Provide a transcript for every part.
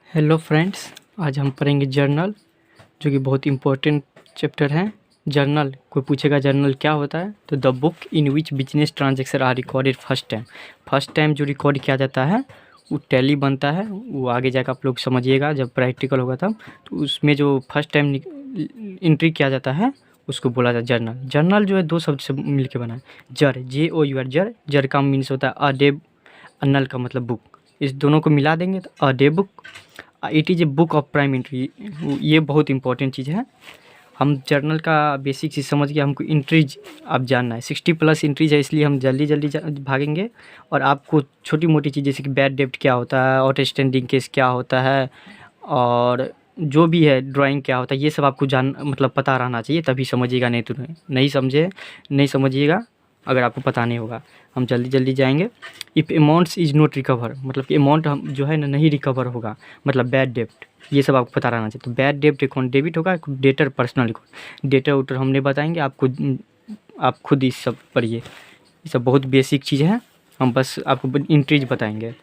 Hello friends, आज हम पढ़ेंगे जर्नल, जो कि बहुत इम्पोर्टेंट चैप्टर है। जर्नल, कोई पूछेगा जर्नल क्या होता है, तो the book in which business transaction are recorded first time जो रिकॉर्ड किया जाता है वो टैली बनता है। वो आगे जाकर आप लोग समझिएगा जब प्रैक्टिकल होगा तब। तो उसमें जो फर्स्ट टाइम एंट्री किया जाता है उसको बोला जाता है जर्नल। जर्नल जो है दो शब्द से मिल के बना है। जर, JOUR, जर। जर का मीन्स होता है अ डे, नल का मतलब बुक। इस दोनों को मिला देंगे तो a day book. It is a book of prime entry. ये बहुत इंपॉर्टेंट चीज़ है। हम जर्नल का बेसिक चीज़ समझ गए, हमको एंट्रीज अब जानना है। 60+ एंट्रीज है, इसलिए हम जल्दी जल्दी भागेंगे। और आपको छोटी मोटी चीज़ जैसे कि बैड डेब्ट क्या होता है, आउटस्टैंडिंग केस क्या होता है, और जो भी है ड्राइंग क्या होता है, ये सब आपको जान मतलब पता रहना चाहिए, तभी समझिएगा। नहीं तो नहीं समझे नहीं समझिएगा अगर आपको पता नहीं होगा। हम जल्दी जल्दी जाएंगे। If amounts is not recover, मतलब कि अमाउंट हम जो है ना नहीं रिकवर होगा, मतलब बैड डेब्ट, ये सब आपको पता रहना चाहिए। तो बैड डेब्ट अकाउंट डेबिट होगा, डेटर पर्सनल अकाउंट, डेटर उटर हमने बताएंगे आपको। आप खुद इस सब पढ़िए, ये सब बहुत बेसिक चीज़ है। हम बस आपको इंट्रीज बताएंगे।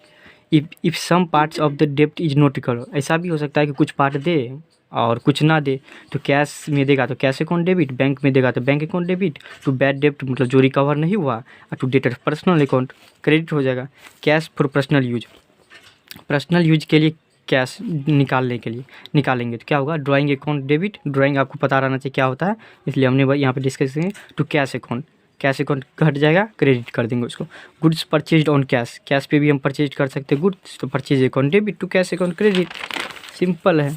If some parts of the डेब्ट इज़ नॉट रिकवर, ऐसा भी हो सकता है कि कुछ पार्ट दे और कुछ ना दे। तो कैश में देगा तो कैश अकाउंट डेबिट, बैंक में देगा तो bank account debit. To bad डेब्ट मतलब जो रिकवर नहीं हुआ, और to debtor personal account credit हो जाएगा। Cash for personal use, personal use के लिए कैश निकालने के लिए निकालेंगे तो क्या होगा, ड्राइंग अकाउंट डेबिट। ड्राइंग आपको पता रहना चाहिए क्या होता है, इसलिए हमने यहाँ पे डिस्कस करेंगे। To cash account, cash account घट जाएगा, क्रेडिट कर देंगे उसको। Goods purchased on cash, cash पे भी हम परचेज कर सकते हैं गुड्स, तो purchase account debit to cash account credit. Simple है।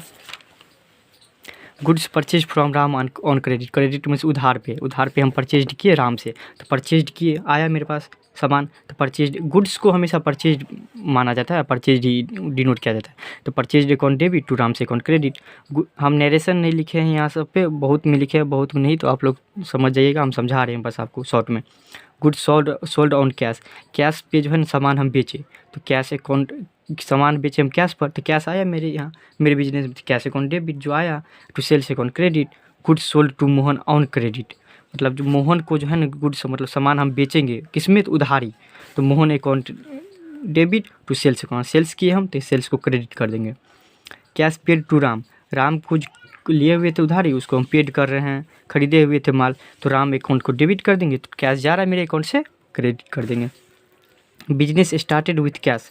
Goods purchase from Ram on credit, credit means उधार पे हम परचेज किए राम से, तो परचेज किए आया मेरे पास सामान, तो परचेज गुड्स को हमेशा परचेज माना जाता है, परचेज डिनोट किया जाता है। तो purchase account debit to Ram से अकाउंट क्रेडिट। हम नरेशन नहीं लिखे हैं यहाँ सब पे, बहुत में लिखे हैं बहुत में नहीं, तो आप लोग समझ जाइएगा, हम समझा रहे हैं बस आपको शॉर्ट में। Goods sold on cash, cash पे जो है ना सामान हम बेचे, तो कैश अकाउंट सामान बेचे हम कैश पर, तो कैश आया मेरे यहाँ मेरे बिजनेस में, कैश अकाउंट डेबिट जो आया। To sales account credit. Goods sold to Mohan on credit, मतलब जो मोहन को जो है ना गुड्स मतलब सामान हम बेचेंगे किसमें, तो उधारी, तो Mohan account debit to sales account, sales किए हम तो सेल्स को क्रेडिट कर देंगे। Cash paid to Ram, Ram को लिए हुए थे उधारी, उसको हम पेड कर रहे हैं, खरीदे हुए थे माल, तो राम अकाउंट को डेबिट कर देंगे, तो कैश जा रहा है मेरे अकाउंट से, क्रेडिट कर देंगे। Business started with cash,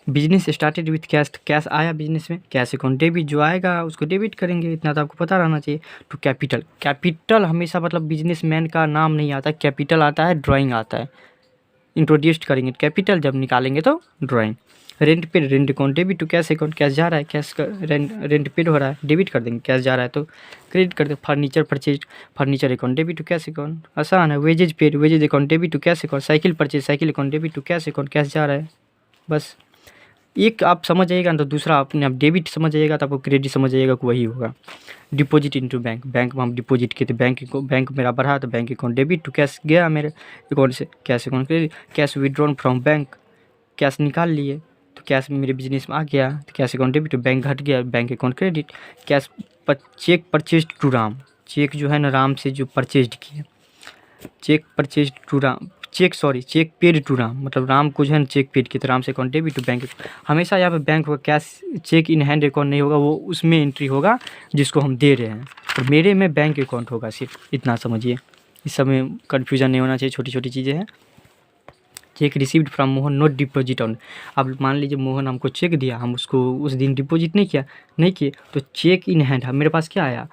business started with cash, तो कैश आया बिजनेस में, कैश अकाउंट डेबिट जो आएगा उसको डेबिट करेंगे, इतना तो आपको पता रहना चाहिए। टू कैपिटल, कैपिटल हमेशा मतलब बिजनेसमैन का नाम नहीं आता, कैपिटल आता है, ड्राइंग आता है। इंट्रोड्यूस करेंगे कैपिटल, जब निकालेंगे तो drawing. Rent paid, rent account debit to cash account, cash जा रहा है, कैश का रेंट पेड हो रहा है, डेबिट कर देंगे, कैश जा रहा है तो क्रेडिट कर देंगे। Furniture purchase, furniture account debit to cash account, आसान है। Wages paid, wages account debit to cash account. Cycle purchase, cycle account debit to cash account, cash जा रहा है। बस एक आप समझ जाइएगा तो दूसरा अपने आप डेबिट समझ जाइएगा, तो आपको क्रेडिट समझ जाइएगा कि वही होगा। डिपॉजिट इनटू बैंक, बैंक में हम डिपॉजिट किए थे, बैंक मेरा बढ़ा तो bank account debit to cash गया मेरे अकाउंट से, cash account credit. Cash withdrawn from bank, cash निकाल लिए तो कैश मेरे बिजनेस में आ गया, तो कैश अकाउंट डेबिट, बैंक घट गया, bank account credit. Cash cheque purchase to Ram, cheque जो है ना राम से जो परचेज किए, cheque purchase to Ram, cheque paid to Ram, मतलब राम को जो है ना चेक पेड किया, तो राम से अकाउंट डेबिट टू बैंक। हमेशा यहाँ पे बैंक होगा, cash cheque in hand account नहीं होगा, वो उसमें एंट्री होगा जिसको हम दे रहे हैं, और मेरे में बैंक अकाउंट होगा, सिर्फ इतना समझिए। इस समय कन्फ्यूजन नहीं होना चाहिए, छोटी छोटी चीज़ें हैं। Check received from Mohan not deposit on, अब मान लीजिए मोहन हमको चेक दिया, हम उसको उस दिन डिपॉजिट नहीं किए, तो चेक इन हैंड मेरे पास क्या आया,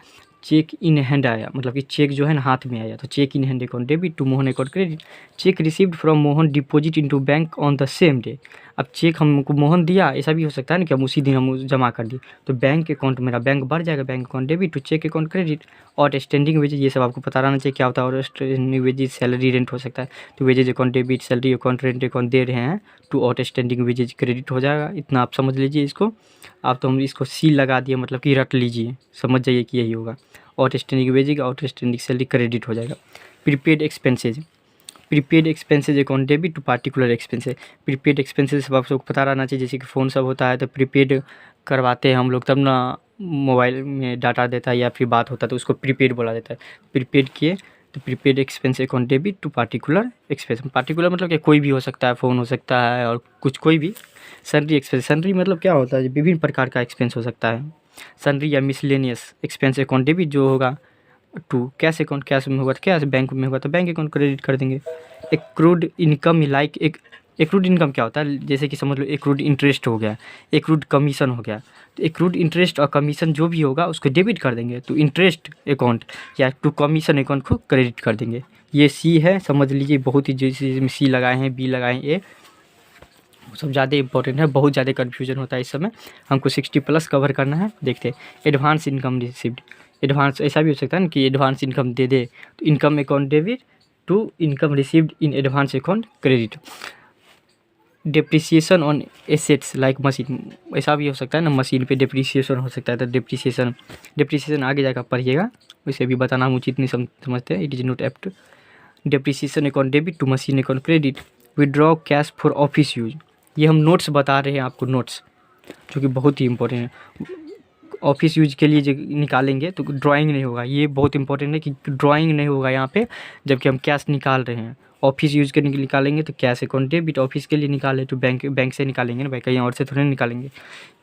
चेक इन हैंड आया, मतलब कि चेक जो है ना हाथ में आया, तो cheque in hand account debit to Mohan account credit. Cheque received from Mohan deposit into bank on the same day, अब चेक हमको मोहन दिया, ऐसा भी हो सकता है ना कि हम उसी दिन हम जमा कर दिए, तो बैंक अकाउंट मेरा बैंक बढ़ जाएगा, bank account debit to cheque account credit. और स्टैंडिंग वेजेज, ये सब आपको पता रहना चाहिए क्या होता है। और स्टैंडिंग वेजेज सैलरी रेंट हो सकता है, तो wages account debit, salary account rent account दे रहे हैं, टू आउटस्टैंडिंग वेजेज क्रेडिट हो जाएगा। इतना आप समझ लीजिए इसको। आप तो हम इसको सी लगा दिए, मतलब कि रट लीजिए, समझ जाइए कि यही होगा। Outstanding wages, outstanding salary credit हो जाएगा। Prepaid expenses, prepaid expenses account debit to particular expenses. Prepaid expenses सब आप सबको पता रहना चाहिए, जैसे कि फ़ोन सब होता है तो प्रीपेड करवाते हैं हम लोग, तब ना मोबाइल में डाटा देता है या फिर बात होता है, तो उसको प्रीपेड बोला जाता है। प्रीपेड किए तो prepaid expense account debit to particular expense. Particular मतलब कि कोई भी हो सकता है, फ़ोन हो सकता है और कुछ कोई भी। सन्ड्री एक्सपेंस, सन्ड्री मतलब क्या होता है, विभिन्न प्रकार का एक्सपेंस हो सकता है। सन्ड्री या मिसलेनियस एक्सपेंस अकाउंट डेबिट जो होगा टू कैश अकाउंट, कैश में होगा तो कैश, बैंक में होगा तो बैंक अकाउंट क्रेडिट कर देंगे। एक्रूड इनकम लाइक एक एक्रूड इनकम क्या होता है, जैसे कि समझ लो एक्रूड इंटरेस्ट हो गया, एक्रूड कमीशन हो गया, तो एक्रूड इंटरेस्ट और कमीशन जो भी होगा उसको डेबिट कर देंगे, तो इंटरेस्ट अकाउंट या टू कमीशन अकाउंट को क्रेडिट कर देंगे। ये सी है, समझ लीजिए, बहुत ही जैसे इसमें सी लगाए हैं, बी लगाए हैं, ए सब ज़्यादा इंपॉर्टेंट है, बहुत ज़्यादा कन्फ्यूजन होता है इस समय। हमको 60+ कवर करना है। देखते हैं एडवांस इनकम रिसिव्ड, एडवांस ऐसा भी हो सकता है ना कि एडवांस इनकम दे दे, तो income account debit to income received in advance account credit. Depreciation on assets like machine, ऐसा भी हो सकता है ना, मशीन पे डिप्रिसिएशन हो सकता है, तो डिप्रिसिएशन आगे जाकर पढ़िएगा, वैसे भी बताना हम उचित नहीं समझते हैं। It is not apt. Depreciation account debit to machine account credit. Withdraw cash for office use, ये हम नोट्स बता रहे हैं आपको, नोट्स जो कि बहुत ही इंपॉर्टेंट है। ऑफिस यूज के लिए जो निकालेंगे तो ड्राइंग नहीं होगा, ये बहुत इंपॉर्टेंट है कि ड्राइंग नहीं होगा यहाँ पे, जबकि हम कैश निकाल रहे हैं। ऑफिस यूज के निकालेंगे तो कैश अकाउंट डेबिट, ऑफिस के लिए निकाले तो बैंक से निकालेंगे ना भाई, कहीं और से थोड़ी निकालेंगे।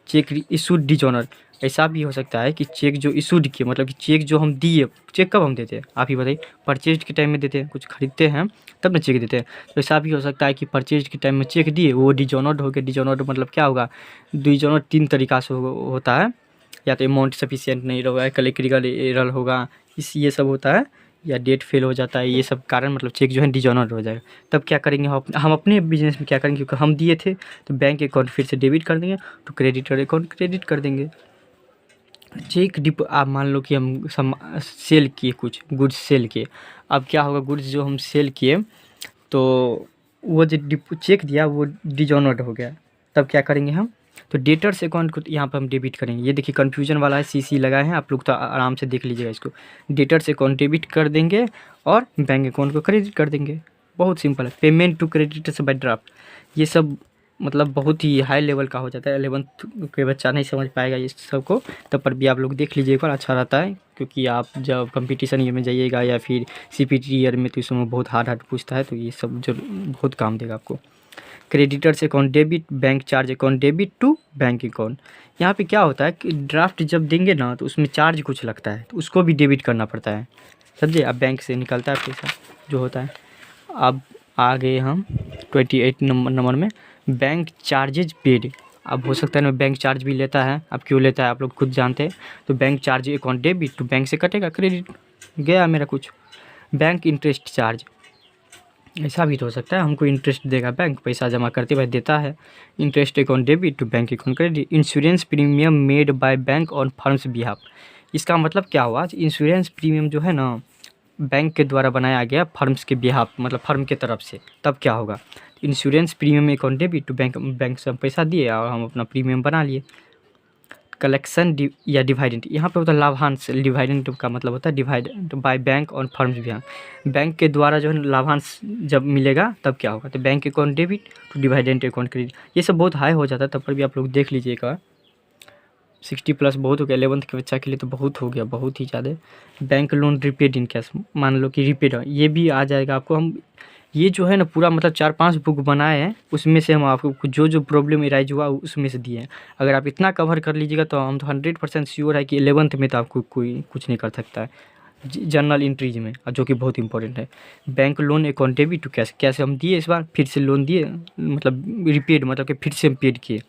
चेक इशूड डिजॉनर, ऐसा भी हो सकता है कि चेक जो इशूड किए, मतलब कि चेक जो हम दिए, चेक कब हम देते हैं आप ही बताइए, परचेज के टाइम में देते हैं, कुछ खरीदते हैं तब ना चेक देते हैं। तो ऐसा भी हो सकता है कि परचेज के टाइम में चेक दिए, वो डिजॉनर्ड हो गया। डिजॉनर्ड मतलब क्या होगा, डिजॉनर्ड 3 तरीक़ा से होता है, या तो अमाउंट सफिशिएंट नहीं होगा, कलेक्ट्रिकल एरर होगा, ये सब होता है, या डेट फेल हो जाता है, ये सब कारण मतलब चेक जो है डिजॉनर्ड हो जाएगा। तब क्या करेंगे हम अपने बिजनेस में क्या करेंगे, क्योंकि हम दिए थे तो बैंक अकाउंट फिर से डेबिट कर देंगे, तो क्रेडिटर अकाउंट क्रेडिट कर देंगे। चेक डिप, आप मान लो कि हम सेल किए, कुछ गुड्स सेल किए, अब क्या होगा, गुड्स जो हम सेल किए तो वो जो चेक दिया वो डिजॉनर्ड हो गया, तब क्या करेंगे हम, तो डेटर्स अकाउंट को यहाँ पर हम डेबिट करेंगे। ये देखिए कन्फ्यूजन वाला है, सी लगाए हैं, आप लोग तो आराम से देख लीजिएगा इसको। डेटर्स अकाउंट डेबिट कर देंगे और बैंक अकाउंट को क्रेडिट कर देंगे, बहुत सिंपल है। Payment to creditors by draft, ये सब मतलब बहुत ही हाई लेवल का हो जाता है, 11th के बच्चा नहीं समझ पाएगा इस सब को, तब पर भी आप लोग देख लीजिए एक बार, अच्छा रहता है, क्योंकि आप जब कंपटीशन ईयर में जाइएगा या फिर CPT ईयर में, तो इसमें बहुत हार्ड पूछता है, तो ये सब जो बहुत काम देगा आपको। Creditors account debit, bank charge account debit to bank account. यहाँ पे क्या होता है कि ड्राफ्ट जब देंगे ना तो उसमें चार्ज कुछ लगता है, तो उसको भी डेबिट करना पड़ता है, समझे। अब बैंक से निकलता है पैसा जो होता है। अब आ गए हम 28 नंबर में, बैंक चार्जेज पेड। अब हो सकता है ना बैंक चार्ज भी लेता है, अब क्यों लेता है आप लोग खुद जानते हैं। तो बैंक चार्ज अकाउंट डेबिट तो बैंक से कटेगा, क्रेडिट गया मेरा कुछ। बैंक इंटरेस्ट चार्ज, ऐसा भी तो हो सकता है, हमको इंटरेस्ट देगा बैंक, पैसा जमा करते हुए देता है। Interest account debit to bank account credit. Insurance premium made by bank on firm's behalf, इसका मतलब क्या हुआ, इंश्योरेंस प्रीमियम जो है ना बैंक के द्वारा बनाया गया फर्म्स के बिहाफ, मतलब फर्म के तरफ से, तब क्या होगा, insurance premium account debit to bank से हम पैसा दिए और हम अपना प्रीमियम बना लिए। कलेक्शन या डिवाइडेंट, यहाँ पे होता है लाभांश, डिवाइडेंट का मतलब होता है divide by bank on firms भी। बैंक के द्वारा जो है लाभांश जब मिलेगा तब क्या होगा, तो bank account debit to dividend account credit. ये सब बहुत हाई हो जाता है, तब पर भी आप लोग देख लीजिएगा। 60+ बहुत हो गया, 11th के बच्चा के लिए तो बहुत हो गया, बहुत ही ज़्यादा। Bank loan repaid in cash, मान लो कि रिपेड, ये भी आ जाएगा आपको। हम ये जो है ना पूरा मतलब 4-5 बुक बनाए हैं, उसमें से हम आपको जो जो प्रॉब्लम इराइज हुआ उसमें से दिए हैं। अगर आप इतना कवर कर लीजिएगा तो हम तो 100% श्योर है कि 11th में तो आपको कोई कुछ नहीं कर सकता है जर्नल एंट्रीज में, जो कि बहुत इंपॉर्टेंट है। Bank loan account debit to cash, कैसे हम दिए इस बार, फिर से लोन दिए, मतलब रिपेड मतलब कि फिर से हम पेड किए,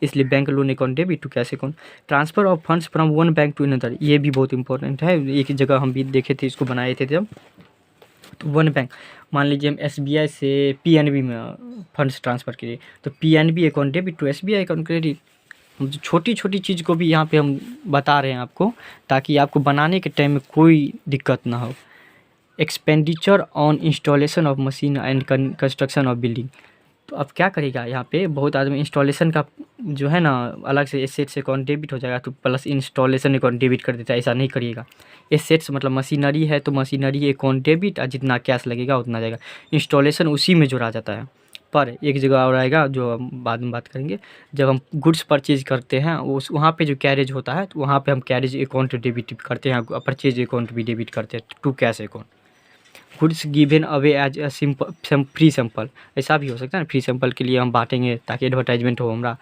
इसलिए bank loan account debit to cash account. Transfer of funds from one bank to another, ये भी बहुत इंपॉर्टेंट है, एक जगह हम भी देखे थे, इसको बनाए थे जब। तो वन बैंक, मान लीजिए हम SBI से PNB में फंड्स ट्रांसफ़र किए, तो PNB account debit to SBI account credit. हम छोटी छोटी चीज़ को भी यहाँ पे हम बता रहे हैं आपको, ताकि आपको बनाने के टाइम में कोई दिक्कत ना हो। Expenditure on installation of machine and construction of building, तो अब क्या करेगा यहाँ पे, बहुत आदमी इंस्टॉलेशन का जो है ना अलग से एसेट्स अकाउंट डेबिट हो जाएगा, तो प्लस इंस्टॉलेशन अकाउंट डेबिट कर देता है, ऐसा नहीं करिएगा। एसेट्स मतलब मशीनरी है तो मशीनरी अकाउंट डेबिट, और जितना कैश लगेगा उतना जाएगा। इंस्टॉलेशन उसी में जोड़ा जाता है, पर एक जगह और आएगा जो हम बाद में बात करेंगे। जब हम गुड्स परचेज करते हैं उस वहाँ पे जो कैरेज होता है, तो वहाँ पे हम कैरेज अकाउंट डेबिट करते हैं, परचेज अकाउंट भी डेबिट करते हैं to cash account. Goods given away as a simple free sample, ऐसा भी हो सकता है ना, फ्री सैंपल के लिए हम बांटेंगे ताकि एडवर्टाइजमेंट हो हमारा।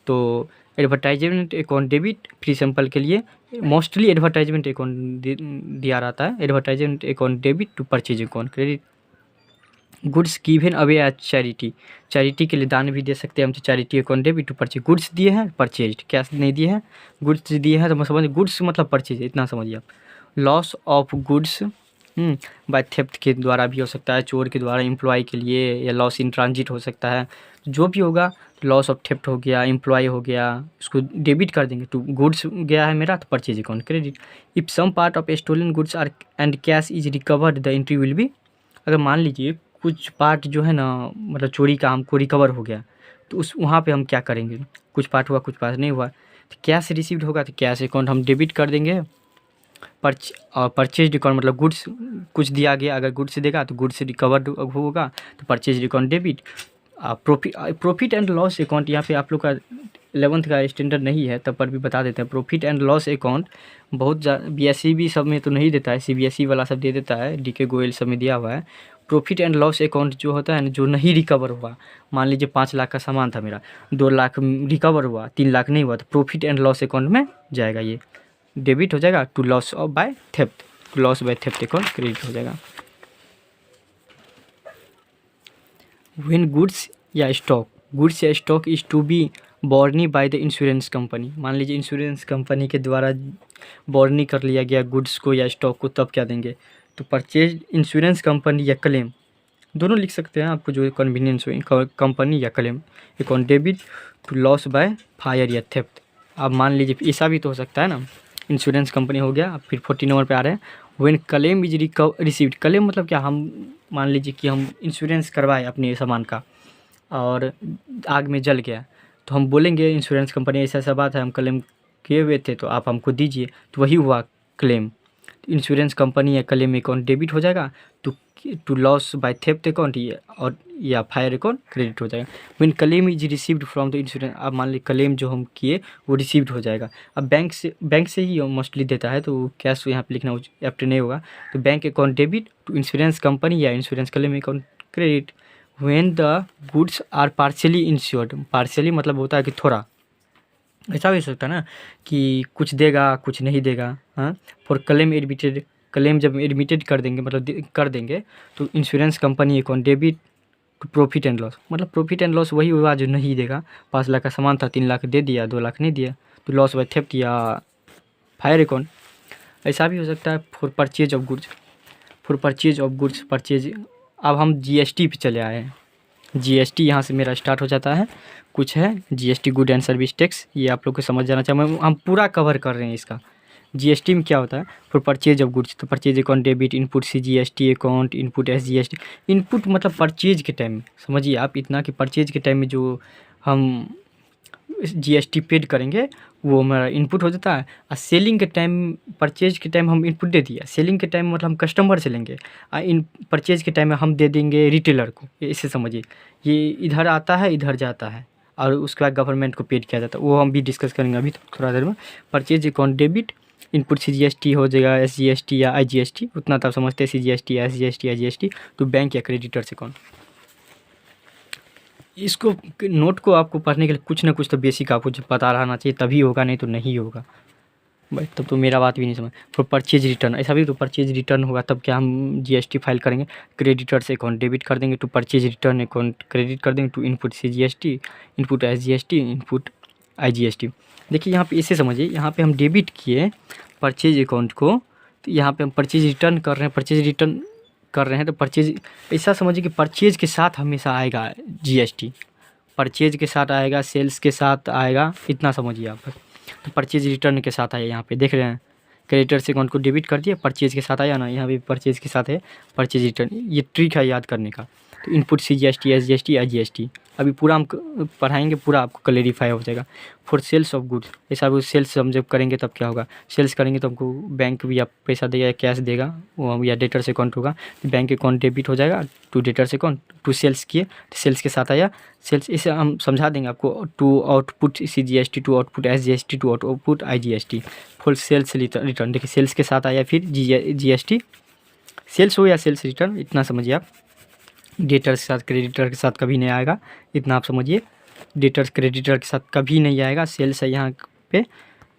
तो advertisement account debit, free sample के लिए मोस्टली एडवर्टाइजमेंट अकाउंट दिया रहता है, advertisement account debit to purchase account credit. Goods given away as charity, charity के लिए दान भी दे सकते हैं हम, charity account debit to purchase. Goods दिए हैं, परचेज, कैश नहीं दिए हैं, गुड्स दिए हैं, तो समझ गुड्स मतलब परचेज, इतना समझिए आप। Loss of goods by theft के द्वारा भी हो सकता है, चोर के द्वारा एम्प्लॉय के लिए, या लॉस इन ट्रांजिट हो सकता है, जो भी होगा। लॉस ऑफ थेफ्ट हो गया, एम्प्लॉय हो गया, उसको डेबिट कर देंगे टू गुड्स गया है मेरा, तो purchase account credit. If some part of stolen goods are and cash is recovered the entry will be, अगर मान लीजिए कुछ पार्ट जो है ना, मतलब चोरी का हमको रिकवर हो गया, तो उस वहाँ पे हम क्या करेंगे, कुछ पार्ट हुआ कुछ पार्ट नहीं हुआ, तो कैश रिसीव्ड होगा तो कैश अकाउंट हम डेबिट कर देंगे। परचेज अकाउंट मतलब गुड्स कुछ दिया गया, अगर गुड्स देगा तो गुड्स रिकवर्ड होगा, तो purchase account debit. Profit and loss account, यहाँ पे आप लोग का 11th का स्टैंडर्ड नहीं है तब पर भी बता देते हैं। प्रॉफिट एंड लॉस अकाउंट बहुत BSc सब में तो नहीं देता है, CBSE वाला सब दे देता है, DK गोयल सब में दिया हुआ है। प्रॉफिट एंड लॉस अकाउंट जो होता है ना, जो नहीं रिकवर हुआ, मान लीजिए 5 लाख का सामान था मेरा, 2 लाख रिकवर हुआ, 3 लाख नहीं हुआ, तो प्रॉफिट एंड लॉस अकाउंट में जाएगा, ये डेबिट हो जाएगा to loss of by theft, loss by theft account credit हो जाएगा। व्हेन गुड्स या stock is to be borne by the insurance company, मान लीजिए इंश्योरेंस कंपनी के द्वारा बॉर्नी कर लिया गया गुड्स को या स्टॉक को, तब क्या देंगे, तो परचेज इंश्योरेंस कंपनी या क्लेम, दोनों लिख सकते हैं आपको जो कन्वीनियंस हो, कंपनी या claim account debit to loss by fire या थेफ्ट। अब मान लीजिए ऐसा भी तो हो सकता है ना, इंश्योरेंस कंपनी हो गया, फिर 40 नंबर पे आ रहे हैं। When claim is received, claim मतलब क्या, हम मान लीजिए कि हम इंश्योरेंस करवाए अपने सामान का और आग में जल गया, तो हम बोलेंगे इंश्योरेंस कंपनी ऐसा ऐसा बात है, हम क्लेम किए हुए थे तो आप हमको दीजिए, तो वही हुआ क्लेम। इंश्योरेंस कंपनी या क्लेम अकाउंट डेबिट हो जाएगा to loss by theft account और या फायर अकाउंट क्रेडिट हो जाएगा। When claim is received from the insurance, अब मान लीजिए क्लेम जो हम किए वो रिसीव्ड हो जाएगा। अब बैंक से ही मोस्टली देता है, तो कैश यहाँ पे लिखना एप्ट नहीं होगा, तो bank account debit to insurance company या insurance claim account credit. When the goods are partially insured, partially मतलब होता है कि थोड़ा, ऐसा भी हो सकता है ना कि कुछ देगा कुछ नहीं देगा। हाँ, फॉर क्लेम एडमिटेड, क्लेम जब एडमिटेड कर देंगे मतलब कर देंगे, तो insurance company account debit to profit and loss, मतलब प्रॉफिट एंड लॉस वही हुआ जो नहीं देगा, 5 लाख का सामान था, 3 लाख दे दिया, 2 लाख नहीं दिया, तो लॉस बाय थेफ्ट या फायर अकाउंट। ऐसा भी हो सकता है for purchase of goods, for purchase of goods purchase. अब हम GST पे चले आए हैं, GST यहाँ से मेरा स्टार्ट हो जाता है, कुछ है GST good and service tax, ये आप लोग को समझ जाना चाहिए, हम पूरा कवर कर रहे हैं इसका। GST में क्या होता है, फॉर परचेज ऑफ गुड्स, तो purchase account debit, input CGST account, input SGST। Input मतलब परचेज के टाइम में, समझिए आप इतना कि परचेज के टाइम में जो हम GST पेड करेंगे वो हमारा इनपुट हो जाता है। और सेलिंग के टाइम, परचेज के टाइम हम इनपुट दे दिया, सेलिंग के टाइम मतलब हम कस्टमर से लेंगे, इन परचेज के टाइम में हम दे देंगे रिटेलर को, इसे समझिए, ये इधर आता है इधर जाता है, और उसके बाद गवर्नमेंट को पेड किया जाता है, वो हम भी डिस्कस करेंगे अभी थोड़ा देर में। Purchase account debit, input CGST हो जाएगा, SGST या IGST, उतना तो आप समझते हैं, CGST SGST IGST, तो बैंक या क्रेडिटर्स अकाउंट। इसको नोट को आपको पढ़ने के लिए कुछ ना कुछ तो बेसिक आपको पता रहना चाहिए, तभी होगा, नहीं तो नहीं होगा भाई, तब तो मेरा बात भी नहीं समझ। फिर परचेज रिटर्न, ऐसा भी तो परचेज रिटर्न होगा तब क्या हम GST फाइल करेंगे, क्रेडिटर्स अकाउंट डेबिट कर देंगे to purchase return account credit कर देंगे to input CGST, input SGST, input IGST। देखिए यहाँ पे इसे समझिए, यहाँ पे हम डेबिट किए परचेज अकाउंट को, तो यहाँ पे हम परचेज रिटर्न कर रहे हैं, परचेज रिटर्न कर रहे हैं, तो परचेज ऐसा समझिए कि परचेज के साथ हमेशा आएगा GST, परचेज के साथ आएगा, सेल्स के साथ आएगा, इतना समझिए आप। तो परचेज रिटर्न के साथ आया, यहाँ पे देख रहे हैं क्रेडिटर्स अकाउंट को डेबिट कर दिया, परचेज के साथ आया ना, यहाँ भी परचेज के साथ है परचेज रिटर्न, ये ट्रिक है याद करने का। तो इनपुट CGST SGST IGST अभी पूरा हम पढ़ाएंगे, पूरा आपको क्लेरिफाई हो जाएगा। फॉर सेल्स ऑफ गुड्स, ऐसा भी सेल्स हम जब करेंगे तब क्या होगा, सेल्स करेंगे तो हमको बैंक भी या पैसा देगा या कैश देगा, वो या डेटर्स अकाउंट होगा, बैंक अकाउंट डेबिट हो जाएगा to debtors account, to sales किए तो सेल्स के साथ आया सेल्स, इसे हम समझा देंगे आपको, to output CGST, to output SGST, to output IGST। Full sales return, देखिए सेल्स के साथ आया, फिर GST सेल्स हो या सेल्स रिटर्न, इतना समझिए आप। डेटर्स के साथ क्रेडिटर के साथ कभी नहीं आएगा, इतना आप समझिए। डेटर्स क्रेडिटर के साथ कभी नहीं आएगा, सेल्स है यहाँ पे।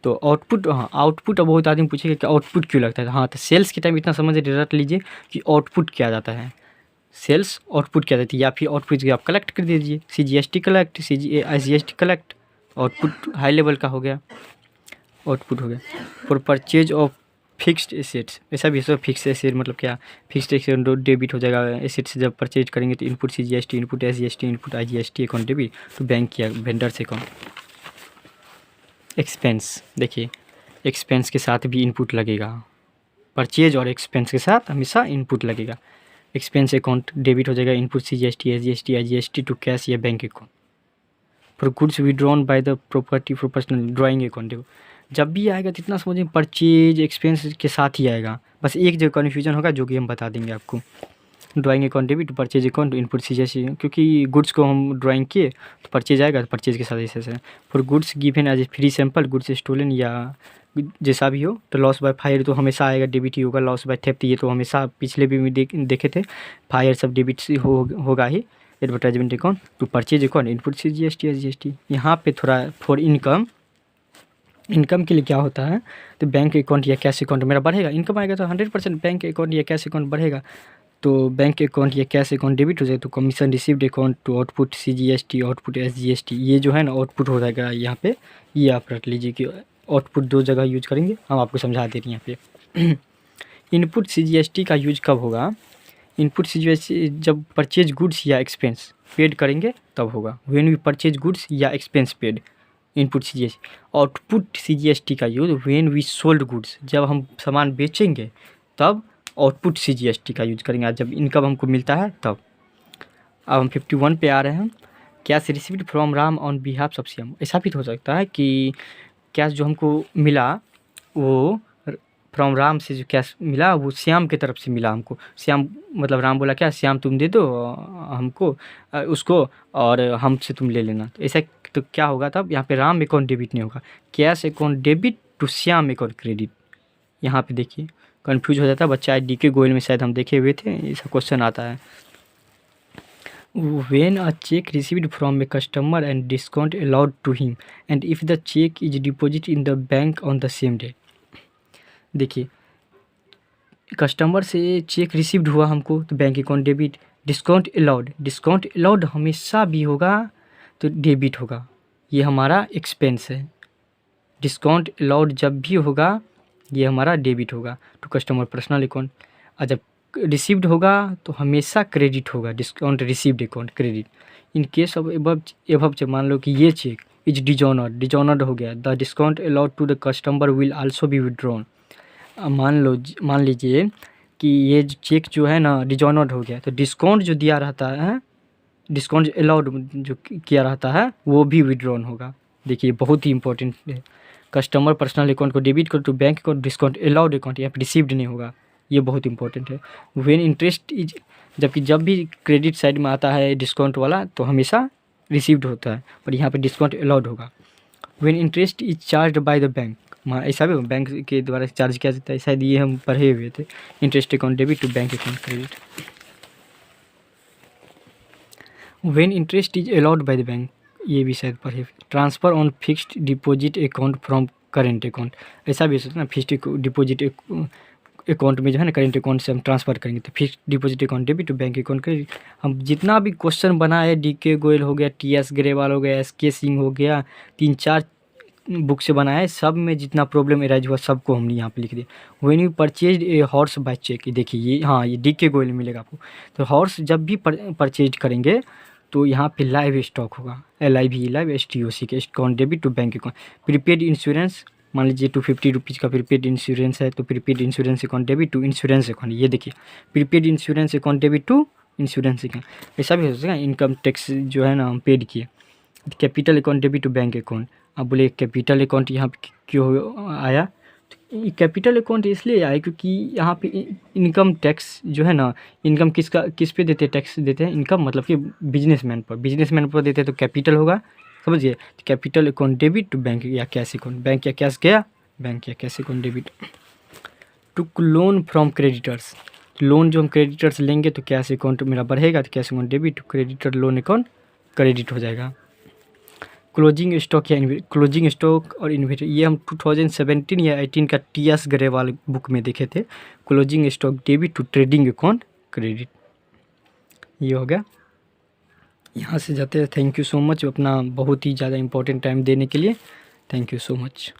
तो आउटपुट, हाँ आउटपुट, अब बहुत आदमी पूछेगा कि आउटपुट क्यों लगता है। हाँ तो सेल्स के टाइम इतना समझ रट लीजिए कि आउटपुट क्या जाता है, सेल्स आउटपुट क्या जाती है, या फिर आउटपुट आप कलेक्ट कर दीजिए, CGST collect, IGST collect, output high level का हो गया, आउटपुट हो गया। For purchase of fixed assets, ऐसा भी है, फिक्स एसेट मतलब क्या, फिक्स्ड एसेट डेबिट हो जाएगा एसेट से जब परचेज करेंगे तो input CGST, input SGST, input IGST account debit तो बैंक या वेंडर से अकाउंट। एक्सपेंस, देखिए एक्सपेंस के साथ भी इनपुट लगेगा, परचेज और एक्सपेंस के साथ हमेशा इनपुट लगेगा। एक्सपेंस अकाउंट डेबिट हो जाएगा, input CGST, SGST, IGST to cash या bank account. For goods withdrawn by the property for personal, drawing account. देखो जब भी आएगा तो इतना समझिए परचेज एक्सपेंस के साथ ही आएगा, बस एक जगह कन्फ्यूजन होगा जो कि हम बता देंगे आपको। Drawing account debit, purchase account, input CGST, क्योंकि गुड्स को हम ड्राइंग किए तो परचेज आएगा, तो परचेज के साथ ऐसे। For goods given as a free sample, goods stolen या जैसा भी हो, तो लॉस बाय फायर तो हमेशा आएगा, डेबिट ही होगा। लॉस बाय थेफ्ट ये तो हमेशा पिछले भी देखे थे, फायर सब डेबिट से होगा ही। Advertisement account to purchase account, input CGST, SGST। यहाँ पे थोड़ा फॉर इनकम, इनकम के लिए क्या होता है, तो बैंक अकाउंट या कैश अकाउंट मेरा बढ़ेगा, इनकम आएगा तो 100% बैंक अकाउंट या कैश अकाउंट बढ़ेगा। तो बैंक अकाउंट या कैश अकाउंट डेबिट हो जाए तो commission received account to output CGST, output SGST, ये जो है ना आउटपुट हो जाएगा यहाँ पे। ये आप रख लीजिए कि आउटपुट दो जगह यूज करेंगे, हम आपको समझा दे रहे हैं यहाँ पे। इनपुट CGST का यूज कब होगा, इनपुट CGST जब परचेज गुड्स या एक्सपेंस पेड करेंगे तब होगा। व्हेन वी परचेज गुड्स या expense paid, input CGST। Output CGST का use when we sold goods, जब हम सामान बेचेंगे तब आउटपुट CGST का यूज करेंगे, जब इनकम हमको मिलता है तब। अब हम 51 पे आ रहे हैं। Cash received from Ram on behalf of Shyam, ऐसा भी तो हो सकता है कि कैश जो हमको मिला वो फ्रॉम राम से जो कैश मिला वो श्याम की तरफ से मिला हमको। श्याम मतलब राम बोला क्या, श्याम तुम दे दो हमको उसको और हमसे तुम ले लेना, तो ऐसा तो क्या होगा तब यहाँ पे राम अकाउंट डेबिट नहीं होगा, cash account debit to Shyam account credit. यहाँ पे देखिए कंफ्यूज हो जाता है बच्चा, DK गोयल में शायद हम देखे हुए थे, ऐसा क्वेश्चन आता है। When a check received from a customer and discount allowed to him and if the check is deposited in the bank on the same day। देखिए कस्टमर से चेक रिसीव्ड हुआ हमको तो bank account debit, discount allowed, discount allowed हमेशा भी होगा तो debit होगा, ये हमारा एक्सपेंस है। डिस्काउंट अलाउड जब भी होगा ये हमारा डेबिट होगा टू कस्टमर पर्सनल अकाउंट। और जब रिसीव्ड होगा तो हमेशा क्रेडिट होगा, discount received account credit. In case of above मान लो कि ये चेक इज डिजॉनर्ड हो गया, the discount allowed to the customer will also be withdrawn. मान लीजिए कि ये चेक जो है ना डिजॉनर्ड हो गया तो डिस्काउंट जो दिया रहता है, डिस्काउंट अलाउड जो किया रहता है वो भी विड्रॉन होगा। देखिए बहुत ही इंपॉर्टेंट है, कस्टमर पर्सनल अकाउंट को डेबिट कर to bank account, discount allowed account यहाँ पे रिसीव्ड नहीं होगा, ये बहुत इंपॉर्टेंट है। व्हेन इंटरेस्ट इज, जबकि जब भी क्रेडिट साइड में आता है डिस्काउंट वाला तो हमेशा रिसीव्ड होता है, पर यहाँ पे डिस्काउंट अलाउड होगा। When interest is charge by the bank, ऐसा भी बैंक के द्वारा चार्ज किया जाता है, शायद ये हम पढ़े हुए थे। Interest account debit to bank account credit. When interest is allowed by the bank, ये भी शायद पढ़े हुए। Transfer on fixed deposit account from current account, ऐसा भी हो सकता है ना, फिक्स्ड डिपॉजिट अकाउंट में जो है ना करेंट अकाउंट से हम ट्रांसफ़र करेंगे तो fixed deposit account debit to bank account credit. हम जितना भी क्वेश्चन बना है, DK गोयल हो गया, TS ग्रेवाल हो गया, SK सिंह हो गया, 3-4 बुक से बना है, सब में जितना प्रॉब्लम एराइज हुआ सबको हमने यहाँ पे लिख दिया। When you purchase a horse by cheque, देखिए ये हाँ ये DK गोयल में मिलेगा आपको। तो हॉर्स जब भी परचेज करेंगे तो यहाँ पे लाइव स्टॉक होगा, LIV लाइव STOC के account debit to bank account. Prepaid insurance, मान लीजिए 250 रुपीज़ का प्रीपेड इंश्योरेंस है तो prepaid insurance account debit to insurance account. ये देखिए prepaid insurance account debit to insurance account. ऐसा भी हो सकता है इनकम टैक्स जो है ना हम पेड किए। Capital account debit to bank account. अब बोले कैपिटल अकाउंट यहाँ पे क्यों आया, तो कैपिटल अकाउंट इसलिए आया क्योंकि यहाँ पे इनकम टैक्स जो है ना, इनकम किस पे देते हैं, टैक्स देते हैं इनकम मतलब कि बिजनेसमैन पर देते हैं तो कैपिटल होगा, समझिए। तो capital account debit to bank या कैश अकाउंट, बैंक या कैश गया, बैंक या cash account debit. To loan from creditors, loan जो हम क्रेडिटर से लेंगे तो कैश अकाउंट मेरा बढ़ेगा, तो cash account debit, creditor loan account credit हो जाएगा। क्लोजिंग स्टॉक या क्लोजिंग स्टॉक और इन्वेंटरी, ये हम 2017 या 18 का टीएस गरेवाल बुक में देखे थे। Closing stock debit to trading account credit, ये हो गया। यहाँ से जाते हैं। थैंक यू सो मच अपना बहुत ही ज़्यादा इंपॉर्टेंट टाइम देने के लिए। Thank you so much.